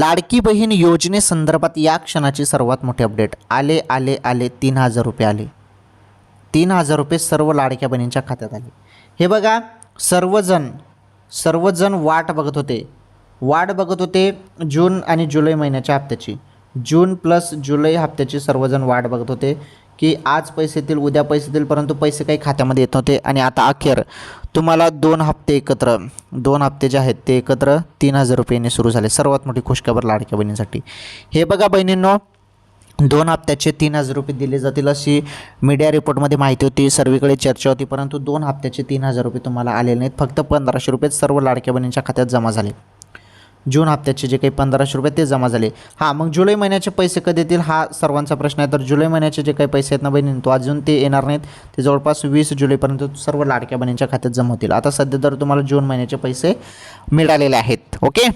लाडकी बहीण योजनेसंदर्भात या क्षणाची सर्वात मोठी अपडेट. आले 3,000 रुपये आले. 3,000 रुपये सर्व लाडक्या बहिणींच्या खात्यात आले. हे बघा, सर्वजण वाट बघत होते जून आणि जुलै महिन्याच्या हप्त्याची. जून प्लस जुलै हप्त्याची सर्वजण वाट बघत होते की आज पैसे येतील, उद्या पैसे येतील, परंतु पैसे काही खात्यामध्ये येत नव्हते. आणि आता अखेर तुम्हाला 2 हप्ते जे आहेत ते एकत्र 3,000 रुपयांनी सुरू झाले. सर्वात मोठी खुशखबर लाडक्या बहिणींसाठी. हे बघा बहिणींनो, 2 हप्त्याचे 3,000 रुपये दिले जातील अशी मीडिया रिपोर्टमध्ये माहिती होती, सर्वीकडे चर्चा होती, परंतु 2 हप्त्याचे 3,000 रुपये तुम्हाला आलेले नाहीत. फक्त 1,500 रुपये सर्व लाडक्या बहिणींच्या खात्यात जमा झाले. जून हप्त्याचे जे काही 1,500 रुपये ते जमा झाले. हां, मग जुलै महिन्याचे पैसे कधी येतील हा सर्वांचा प्रश्न आहे. तर जुलै महिन्याचे जे काही पैसे आहेत ना बहिणींनो, तो अजून ते येणार नाहीत. ते जवळपास 20 जुलैपर्यंत सर्व लाडक्या बहिणींच्या खात्यात जमा होतील. आता सध्या तर तुम्हाला जून महिन्याचे पैसे मिळालेले आहेत. ओके.